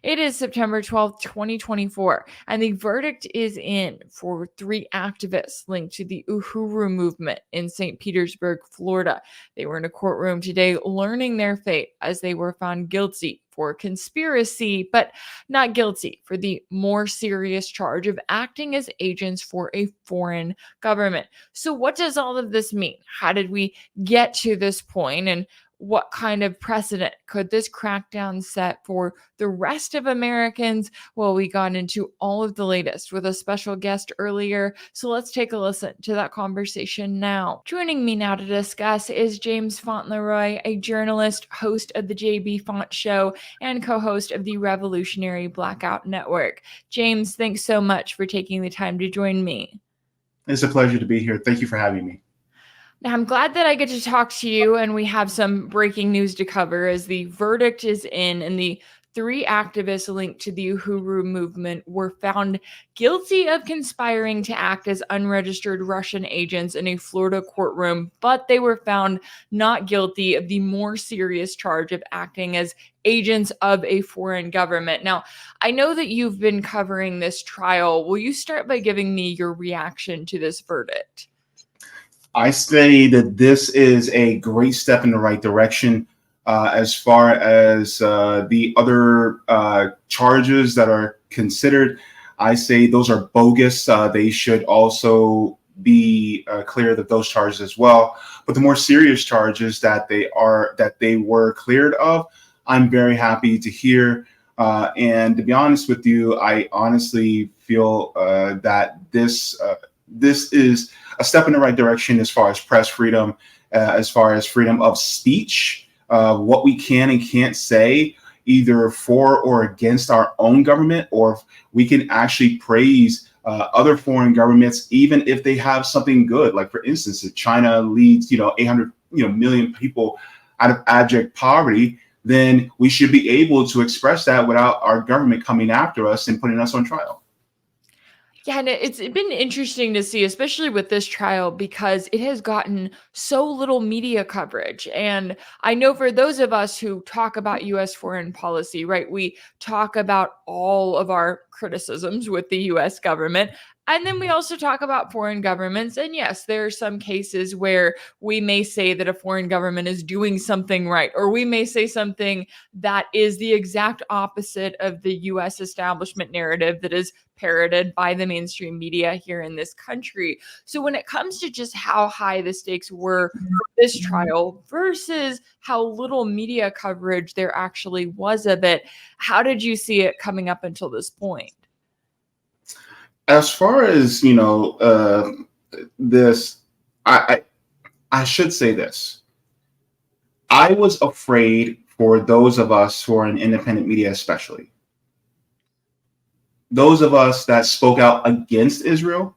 It is September 12th, 2024, and the verdict is in for 3 activists linked to the Uhuru movement in St. Petersburg, Florida. They were in a courtroom today learning their fate as they were found guilty for conspiracy, but not guilty for the more serious charge of acting as agents for a foreign government. So, what does all of this mean? How did we get to this point? And what kind of precedent could this crackdown set for the rest of Americans? Well, we got into all of the latest with a special guest earlier, so let's take a listen to that conversation now. Joining me now to discuss is James Fauntleroy, a journalist, host of the Jaybefaunt Show, and co-host of the Revolutionary Blackout Network. James, thanks so much for taking the time to join me. It's a pleasure to be here. Thank you for having me. Now, I'm glad that I get to talk to you, and we have some breaking news to cover as the verdict is in, and the 3 activists linked to the Uhuru movement were found guilty of conspiring to act as unregistered Russian agents in a Florida courtroom, but they were found not guilty of the more serious charge of acting as agents of a foreign government. Now, I know that you've been covering this trial. Will you start by giving me your reaction to this verdict? I say that this is a great step in the right direction as far as the other charges that are considered. I say those are bogus. They should also be cleared of those charges as well. But the more serious charges that they were cleared of, I'm very happy to hear. And to be honest with you, I honestly feel that this is a step in the right direction as far as press freedom, as far as freedom of speech, what we can and can't say, either for or against our own government, or we can actually praise other foreign governments, even if they have something good. Like, for instance, if China leads, 800 million people out of abject poverty, then we should be able to express that without our government coming after us and putting us on trial. Yeah, and it's been interesting to see, especially with this trial, because it has gotten so little media coverage. And I know for those of us who talk about US foreign policy, right, we talk about all of our criticisms with the US government. And then we also talk about foreign governments. And yes, there are some cases where we may say that a foreign government is doing something right, or we may say something that is the exact opposite of the US establishment narrative that is parroted by the mainstream media here in this country. So when it comes to just how high the stakes were for this trial versus how little media coverage there actually was of it, how did you see it coming up until this point? As far as this, I should say this. I was afraid for those of us who are in independent media, especially those of us that spoke out against Israel,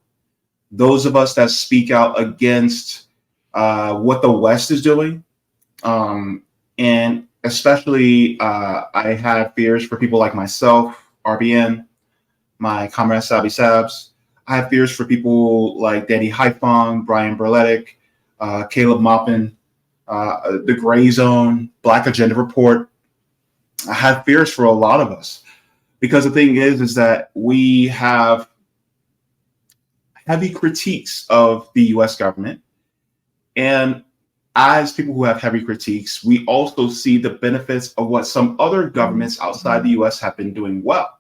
those of us that speak out against what the West is doing, and especially I have fears for people like myself, RBN, my comrade Sabi Sabs. I have fears for people like Danny Haifong, Brian Berletic, Caleb Maupin, The Gray Zone, Black Agenda Report. I have fears for a lot of us, because the thing is that we have heavy critiques of the US government. And as people who have heavy critiques, we also see the benefits of what some other governments outside the US have been doing well.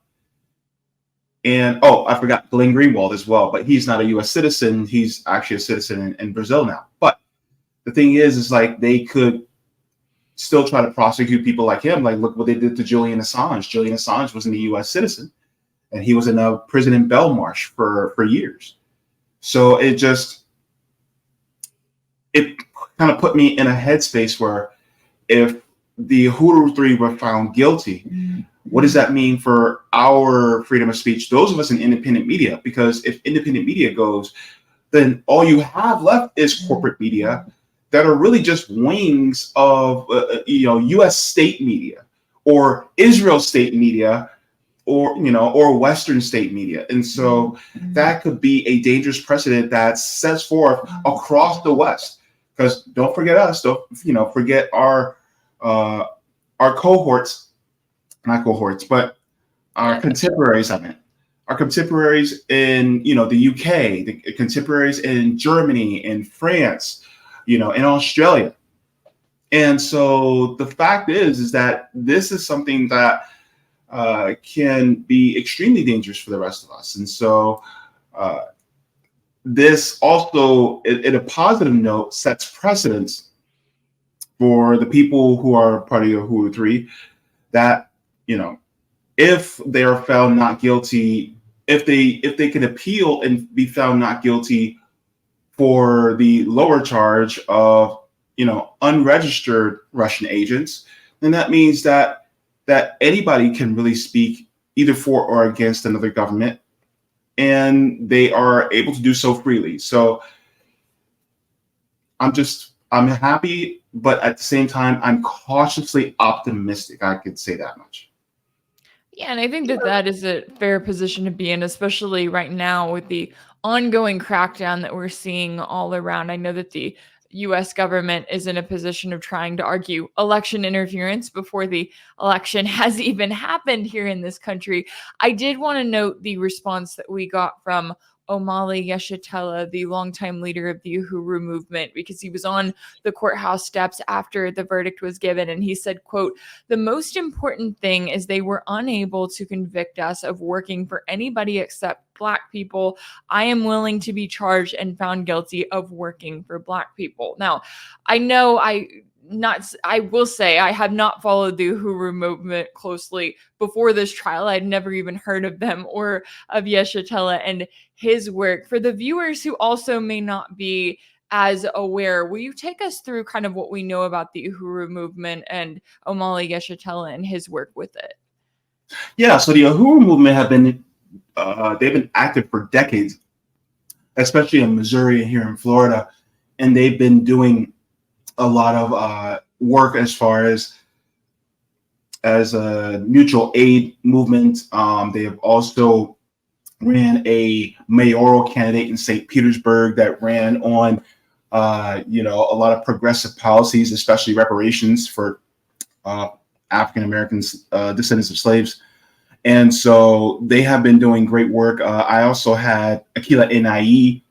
And, I forgot Glenn Greenwald as well, but he's not a U.S. citizen. He's actually a citizen in Brazil now. But the thing is like they could still try to prosecute people like him. Like, look what they did to Julian Assange. Julian Assange wasn't a U.S. citizen, and he was in a prison in Belmarsh for years. So it kind of put me in a headspace where if the Uhuru Three were found guilty, what does that mean for our freedom of speech? Those of us in independent media, because if independent media goes, then all you have left is corporate media that are really just wings of U.S. state media or Israel state media or Western state media. And so that could be a dangerous precedent that sets forth across the West. Because don't forget us, forget our cohorts, not cohorts, but our contemporaries, I meant, our contemporaries in, the UK, the contemporaries in Germany, in France, in Australia. And so the fact is that this is something that can be extremely dangerous for the rest of us. And so this also, in a positive note, sets precedents for the people who are part of the Uhuru Three that, if they are found not guilty, if they can appeal and be found not guilty for the lower charge of, unregistered Russian agents, then that means that anybody can really speak either for or against another government, and they are able to do so freely. So I'm happy, but at the same time, I'm cautiously optimistic. I could say that much. Yeah, and I think that is a fair position to be in, especially right now with the ongoing crackdown that we're seeing all around. I know that the US government is in a position of trying to argue election interference before the election has even happened here in this country. I did want to note the response that we got from Omali Yeshitela, the longtime leader of the Uhuru movement, because he was on the courthouse steps after the verdict was given. And he said, quote, "The most important thing is they were unable to convict us of working for anybody except Black people. I am willing to be charged and found guilty of working for Black people." Now, I know I will say I have not followed the Uhuru movement closely before this trial. I'd never even heard of them or of Yeshitela and his work. For the viewers who also may not be as aware, will you take us through kind of what we know about the Uhuru movement and Omali Yeshitela and his work with it? Yeah, so the Uhuru movement they've been active for decades, especially in Missouri and here in Florida, and they've been doing a lot of work as far as a mutual aid movement. They have also ran a mayoral candidate in St. Petersburg that ran on, a lot of progressive policies, especially reparations for African Americans, descendants of slaves. And so they have been doing great work. I also had Akila Inai,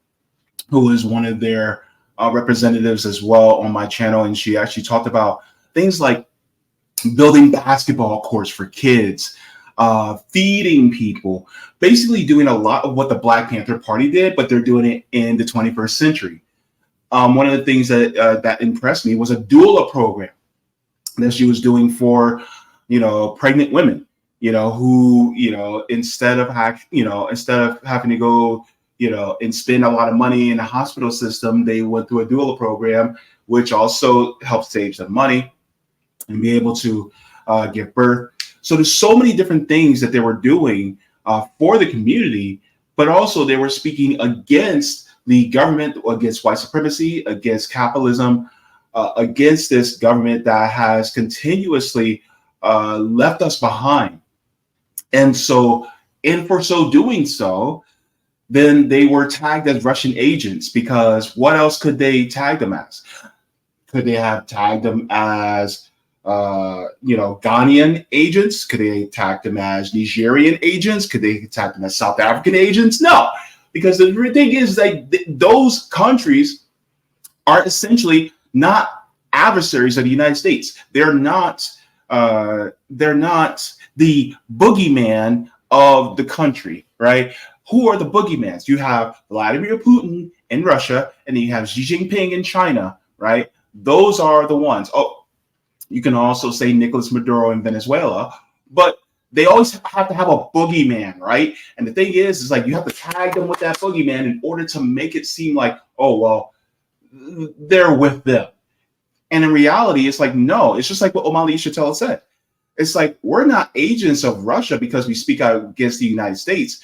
who is one of their representatives as well on my channel. And she actually talked about things like building basketball courts for kids, feeding people, basically doing a lot of what the Black Panther Party did, but they're doing it in the 21st century. One of the things that impressed me was a doula program that she was doing for, pregnant women, who, instead of having to go, and spend a lot of money in the hospital system, they went through a doula program, which also helps save some money and be able to give birth. So there's so many different things that they were doing for the community, but also they were speaking against the government, against white supremacy, against capitalism, against this government that has continuously left us behind. And so, for so doing so, then they were tagged as Russian agents, because what else could they tag them as? Could they have tagged them as, Ghanaian agents? Could they tag them as Nigerian agents? Could they tag them as South African agents? No, because the thing is that those countries are essentially not adversaries of the United States. They're not the boogeyman of the country, right? Who are the boogeymans? You have Vladimir Putin in Russia, and then you have Xi Jinping in China, right? Those are the ones. Oh, you can also say Nicolas Maduro in Venezuela, but they always have to have a boogeyman, right? And the thing is like you have to tag them with that boogeyman in order to make it seem like, oh, well, they're with them. And in reality, it's like, no, it's just like what Omali Yeshitela said. It's like, we're not agents of Russia because we speak out against the United States.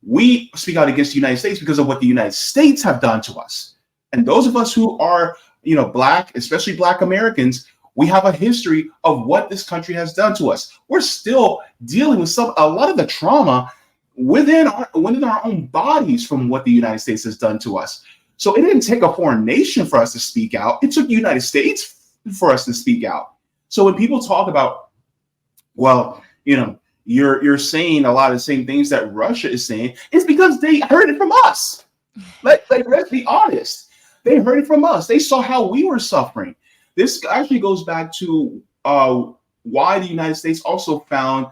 We speak out against the United States because of what the United States have done to us. And those of us who are, Black, especially Black Americans, we have a history of what this country has done to us. We're still dealing with a lot of the trauma within our own bodies from what the United States has done to us. So it didn't take a foreign nation for us to speak out. It took the United States for us to speak out. So when people talk about, well, you're saying a lot of the same things that Russia is saying. It's because they heard it from us. Let's be honest. They heard it from us. They saw how we were suffering. This actually goes back to why the United States also found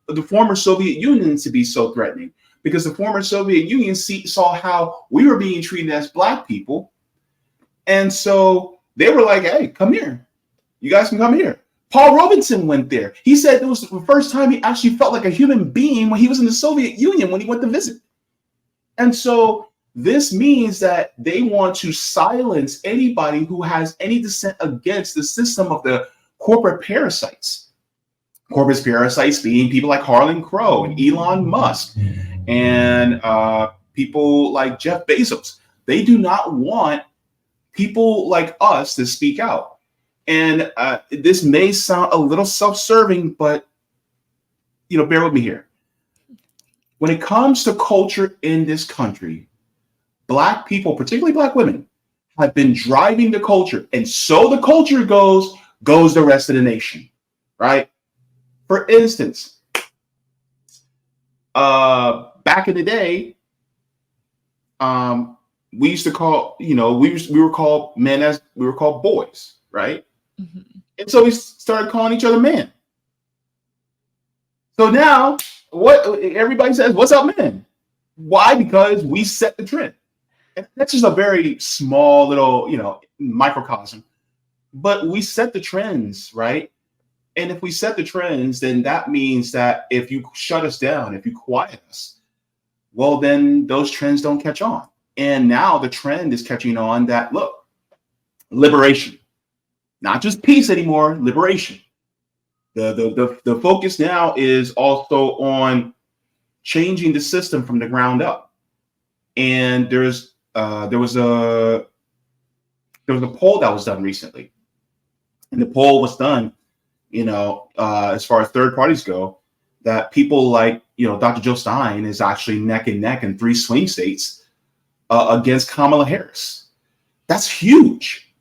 the former Soviet Union to be so threatening, because the former Soviet Union saw how we were being treated as Black people. And so they were like, hey, come here. You guys can come here. Paul Robinson went there. He said it was the first time he actually felt like a human being when he was in the Soviet Union, when he went to visit. And so this means that they want to silence anybody who has any dissent against the system of the corporate parasites. Corporate parasites being people like Harlan Crow and Elon Musk and people like Jeff Bezos. They do not want people like us to speak out. And this may sound a little self-serving, but bear with me here. When it comes to culture in this country, Black people, particularly Black women, have been driving the culture. And so the culture goes the rest of the nation, right? For instance, back in the day, we used to call, we were called men as we were called boys, right? Mm-hmm. And so we started calling each other men. So now what everybody says, what's up, man? Why? Because we set the trend. And that's just a very small little, microcosm. But we set the trends, right? And if we set the trends, then that means that if you shut us down, if you quiet us, well, then those trends don't catch on. And now the trend is catching on that, look, liberation, not just peace anymore, liberation. The focus now is also on changing the system from the ground up. And there was a poll that was done recently, and the poll was done, as far as third parties go, that people like Dr. Joe Stein is actually neck and neck in 3 swing states against Kamala Harris. That's huge.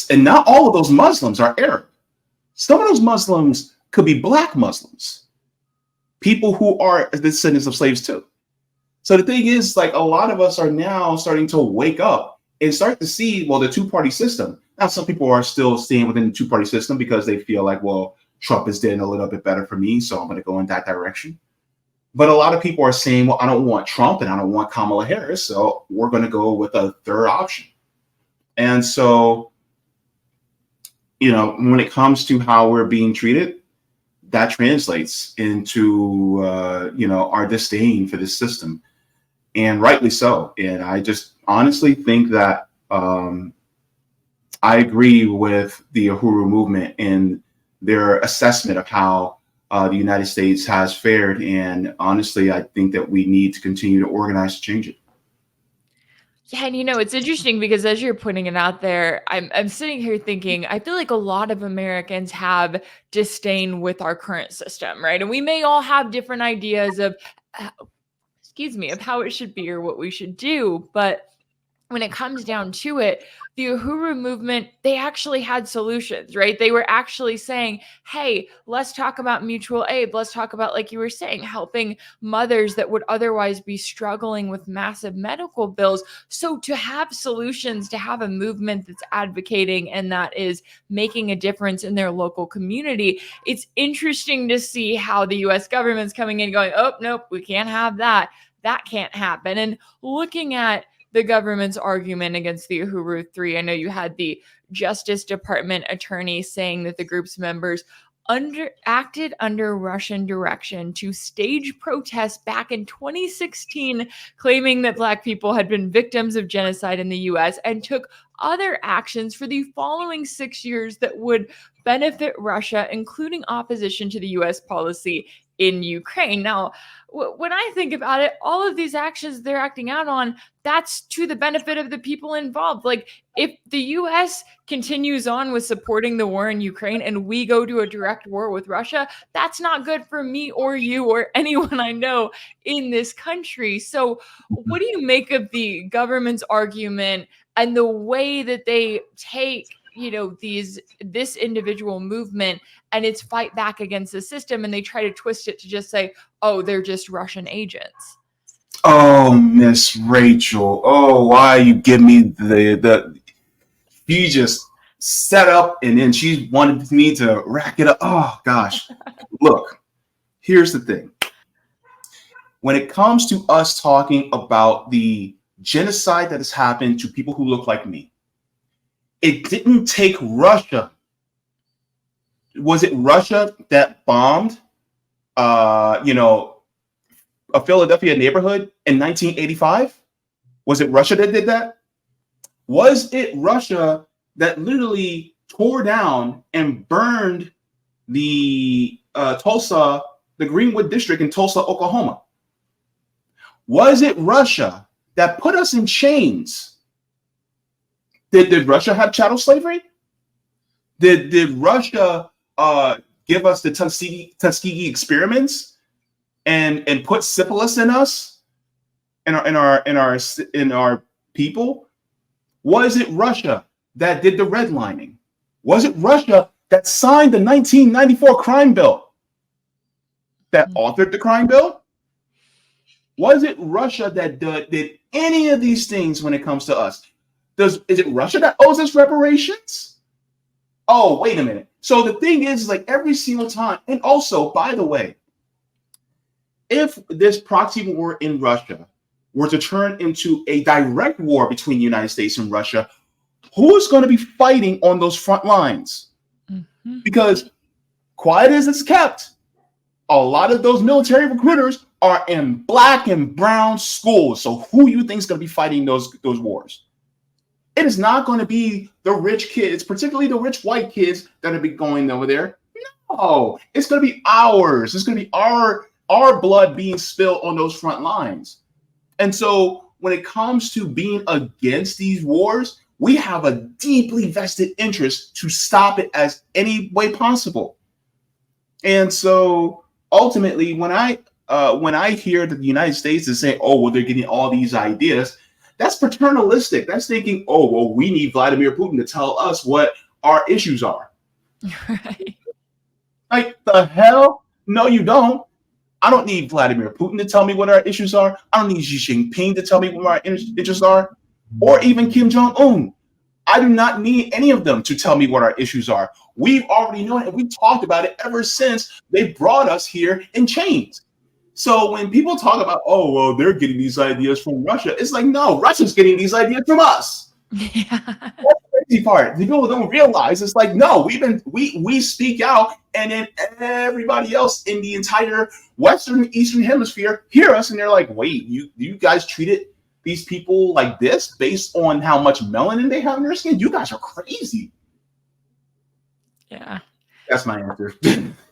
And not all of those Muslims are Arab. Some of those Muslims could be Black Muslims, people who are the descendants of slaves too. So the thing is, like, a lot of us are now starting to wake up and start to see, well, the two-party system. Now, some people are still staying within the two-party system because they feel like, well, Trump is doing a little bit better for me, so I'm going to go in that direction. But a lot of people are saying, well, I don't want Trump and I don't want Kamala Harris, so we're going to go with a third option. And so, when it comes to how we're being treated, that translates into, our disdain for this system. And rightly so. And I just honestly think that I agree with the Uhuru movement in their assessment of how the United States has fared. And honestly, I think that we need to continue to organize to change it. Yeah, and it's interesting because as you're putting it out there, I'm sitting here thinking, I feel like a lot of Americans have disdain with our current system, right? And we may all have different ideas of, of how it should be or what we should do, but when it comes down to it, the Uhuru movement, they actually had solutions, right? They were actually saying, hey, let's talk about mutual aid. Let's talk about, like you were saying, helping mothers that would otherwise be struggling with massive medical bills. So to have solutions, to have a movement that's advocating and that is making a difference in their local community, it's interesting to see how the US government's coming in going, oh, nope, we can't have that. That can't happen. And looking at the government's argument against the Uhuru Three. I know you had the Justice Department attorney saying that the group's members acted under Russian direction to stage protests back in 2016, claiming that Black people had been victims of genocide in the US and took other actions for the following 6 years that would benefit Russia, including opposition to the US policy in Ukraine. Now, when I think about it, all of these actions they're acting out on, that's to the benefit of the people involved. Like, if the US continues on with supporting the war in Ukraine and we go to a direct war with Russia, that's not good for me or you or anyone I know in this country. So what do you make of the government's argument and the way that they take this individual movement and its fight back against the system, and they try to twist it to just say, oh, they're just Russian agents. Oh, Miss Rachel. Oh, why you give me the you just set up and then she wanted me to rack it up. Oh gosh. Look, here's the thing. When it comes to us talking about the genocide that has happened to people who look like me, it didn't take Russia. Was it Russia that bombed a Philadelphia neighborhood in 1985? Was it Russia that did that? Was it Russia that literally tore down and burned the the Greenwood district in Tulsa, Oklahoma? Was it Russia that put us in chains? Did Russia have chattel slavery? Did Russia give us the Tuskegee experiments and put syphilis in us, in our people? Was it Russia that did the redlining? Was it Russia that signed the 1994 crime bill, that authored the crime bill? Was it Russia that did any of these things when it comes to us? Is it Russia that owes us reparations? Oh, wait a minute. So the thing is like every single time, and also, by the way, if this proxy war in Russia were to turn into a direct war between the United States and Russia, who's going to be fighting on those front lines? Mm-hmm. Because quiet as it's kept, a lot of those military recruiters are in black and brown schools. So who you think is going to be fighting those wars? It is not going to be the rich kids, particularly the rich white kids that are be going over there. No, it's going to be ours. It's going to be our blood being spilled on those front lines. And so when it comes to being against these wars, we have a deeply vested interest to stop it as any way possible. And so ultimately, when I hear that the United States is saying, oh, well, they're getting all these ideas, that's paternalistic. That's thinking, oh, well, we need Vladimir Putin to tell us what our issues are. Right. Like, the hell? No, you don't. I don't need Vladimir Putin to tell me what our issues are. I don't need Xi Jinping to tell me what our interests are, or even Kim Jong-un. I do not need any of them to tell me what our issues are. We've already known it, and we've talked about it ever since they brought us here in chains. So when people talk about, oh, well, they're getting these ideas from Russia, it's like, no, Russia's getting these ideas from us. Yeah. That's the crazy part. People don't realize it's like, no, we speak out, and then everybody else in the entire Western Eastern Hemisphere hear us, and they're like, wait, you guys treated these people like this based on how much melanin they have in their skin? You guys are crazy. Yeah. That's my answer.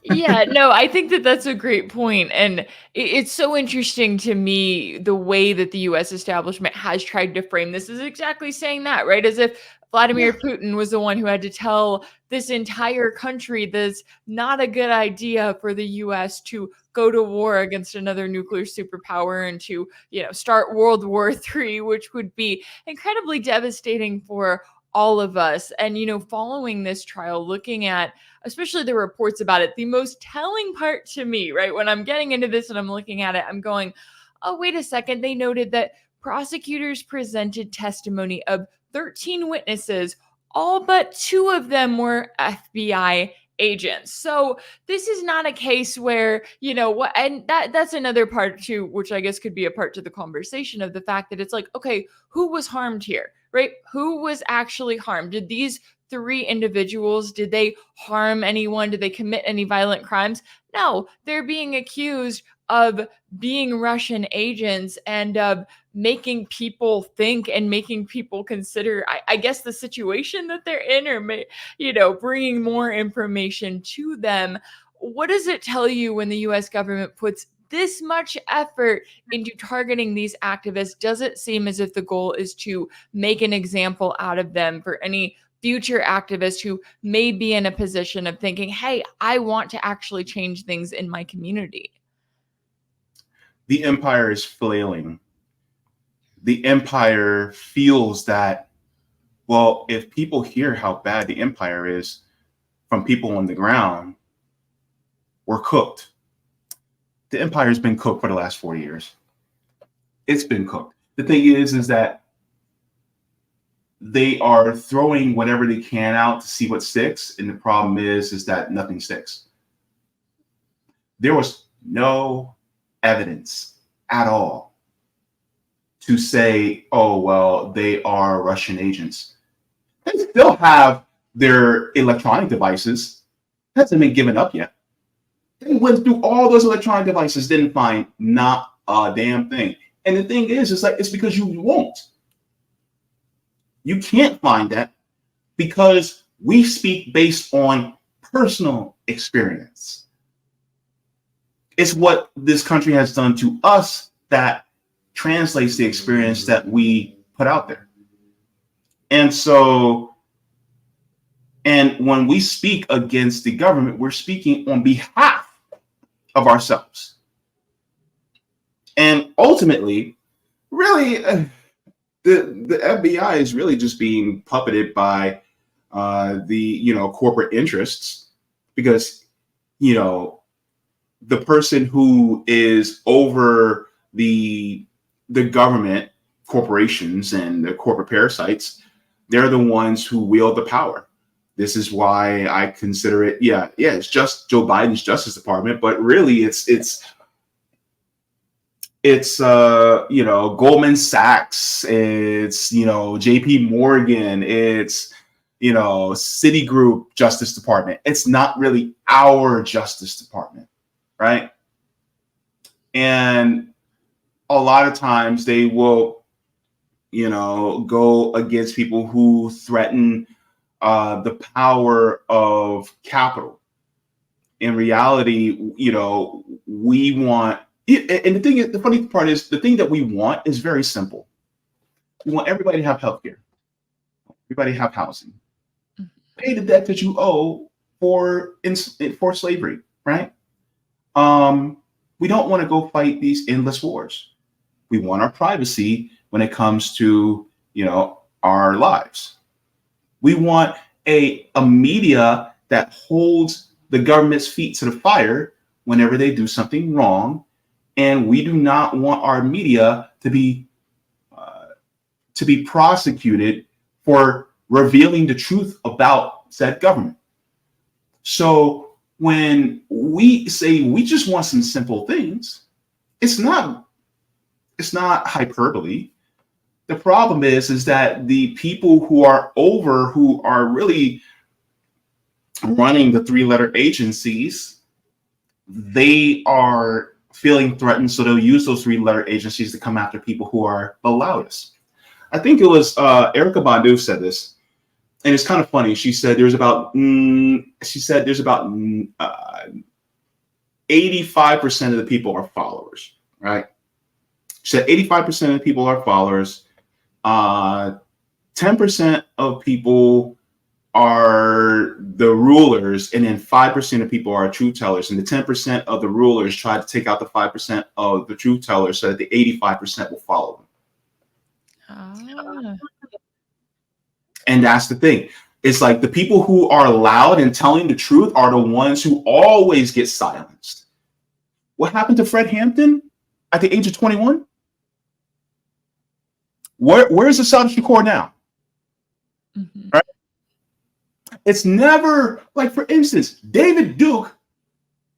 Yeah, no, I think that that's a great point. And it's so interesting to me the way that the US establishment has tried to frame this is exactly saying that, right? As if Vladimir Putin was the one who had to tell this entire country there's not a good idea for the US to go to war against another nuclear superpower and to, start World War III, which would be incredibly devastating for all of us. And, following this trial, looking at especially the reports about it, the most telling part to me, right, when I'm getting into this and I'm looking at it, I'm going, oh, wait a second. They noted that prosecutors presented testimony of 13 witnesses, all but 2 of them were FBI agents. So this is not a case where, and that's another part too, which I guess could be a part to the conversation of the fact that it's like, okay, who was harmed here, right? Who was actually harmed? Did these 3 individuals, did they harm anyone? Did they commit any violent crimes? No, they're being accused of being Russian agents and of making people think and making people consider, I guess, the situation that they're in, or, bringing more information to them. What does it tell you when the US government puts this much effort into targeting these activists? Does it seem as if the goal is to make an example out of them for any future activists who may be in a position of thinking, hey, I want to actually change things in my community? The empire is flailing. The empire feels that Well, if people hear how bad the empire is from people on the ground, we're cooked. The empire's been cooked for the last 4 years. It's been cooked. The thing is that they are throwing whatever they can out to see what sticks, and the problem is that nothing sticks. There was no evidence at all to say, oh, well, they are Russian agents. They still have their electronic devices. It hasn't been given up yet. They went through all those electronic devices, didn't find not a damn thing. And the thing is like, it's because you won't. You can't find that because we speak based on personal experience. It's what this country has done to us that translates the experience that we put out there. And so, and when we speak against the government, we're speaking on behalf of ourselves. And ultimately, really, the FBI is really just being puppeted by the corporate interests, because the person who is over the government, corporations, and the corporate parasites, they're the ones who wield the power. This is why I consider it, it's just Joe Biden's Justice Department, but really it's Goldman Sachs, it's JP Morgan, it's Citigroup Justice Department. It's not really our Justice Department, right? And a lot of times they will go against people who threaten the power of capital. In reality, we want, and the funny part is, the thing that we want is very simple. We want everybody to have healthcare, everybody to have housing, pay the debt that you owe for slavery, right? We don't want to go fight these endless wars. We want our privacy when it comes to our lives. We want a media that holds the government's feet to the fire whenever they do something wrong, and we do not want our media to be prosecuted for revealing the truth about said government. So when we say we just want some simple things, it's not hyperbole. The problem is that the people who are really running the 3-letter agencies, they are feeling threatened, so they'll use those 3-letter agencies to come after people who are the loudest. I think it was Erica Badu said this, and it's kind of funny. She said there's about 85% of the people are followers, right? She said 85% of the people are followers. 10% of people are the rulers, and then 5% of people are truth tellers. And the 10% of the rulers try to take out the 5% of the truth tellers so that the 85% will follow them. And that's the thing. It's like the people who are loud and telling the truth are the ones who always get silenced. What happened to Fred Hampton at the age of 21? Where's Assad Shakur now? Mm-hmm. Right? It's never, like, for instance, David Duke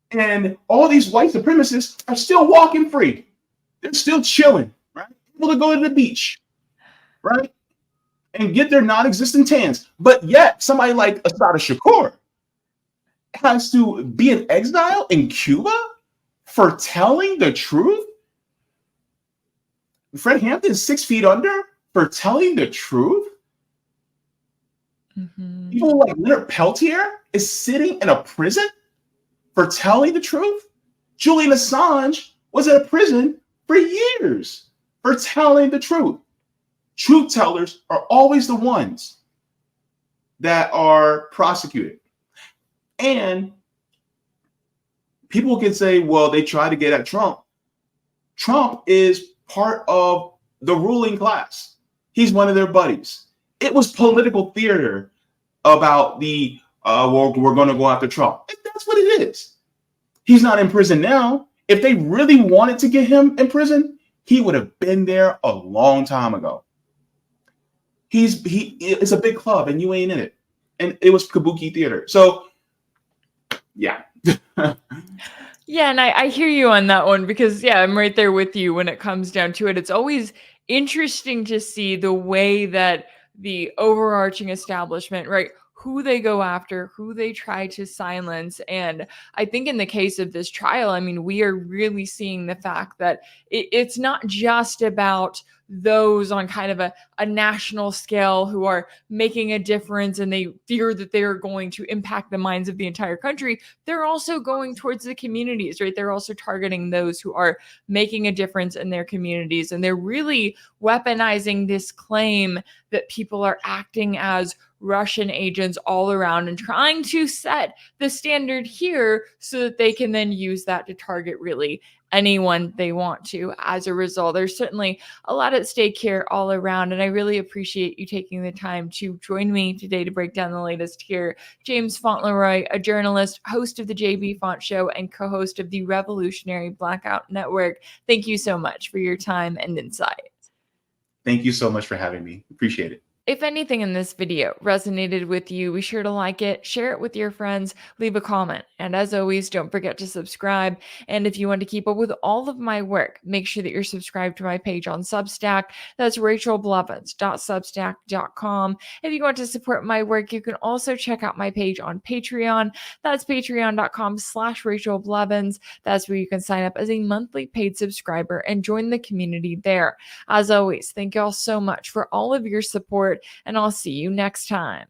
and all these white supremacists are still walking free. They're still chilling, right? Able to go to the beach, right? And get their non-existent tans. But yet somebody like Assad Shakur has to be in exile in Cuba for telling the truth. Fred Hampton is 6 feet under for telling the truth. Mm-hmm. People like Leonard Peltier is sitting in a prison for telling the truth. Julian Assange was in a prison for years for telling the truth. Truth tellers are always the ones that are prosecuted. And people can say, well, they try to get at Trump. Trump is part of the ruling class. He's one of their buddies. It was political theater about the we're going to go after Trump. That's what it is. He's not in prison now. If they really wanted to get him in prison, he would have been there a long time ago. It's a big club and you ain't in it. And it was kabuki theater. So yeah. Yeah, and I hear you on that one because, yeah, I'm right there with you when it comes down to it. It's always interesting to see the way that the overarching establishment, right, who they go after, who they try to silence. And I think in the case of this trial, I mean, we are really seeing the fact that it's not just about those on kind of a national scale who are making a difference and they fear that they are going to impact the minds of the entire country. They're also going towards the communities, right? They're also targeting those who are making a difference in their communities. And they're really weaponizing this claim that people are acting as Russian agents all around and trying to set the standard here so that they can then use that to target really anyone they want to. As a result, there's certainly a lot at stake here all around, and I really appreciate you taking the time to join me today to break down the latest here. James Fauntleroy, a journalist, host of the Jaybefaunt Show, and co-host of the Revolutionary Blackout Network. Thank you so much for your time and insight. Thank you so much for having me. Appreciate it. If anything in this video resonated with you, be sure to like it, share it with your friends, leave a comment. And as always, don't forget to subscribe. And if you want to keep up with all of my work, make sure that you're subscribed to my page on Substack. That's rachelblevins.substack.com. If you want to support my work, you can also check out my page on Patreon. That's patreon.com/rachelblevins. That's where you can sign up as a monthly paid subscriber and join the community there. As always, thank you all so much for all of your support, and I'll see you next time.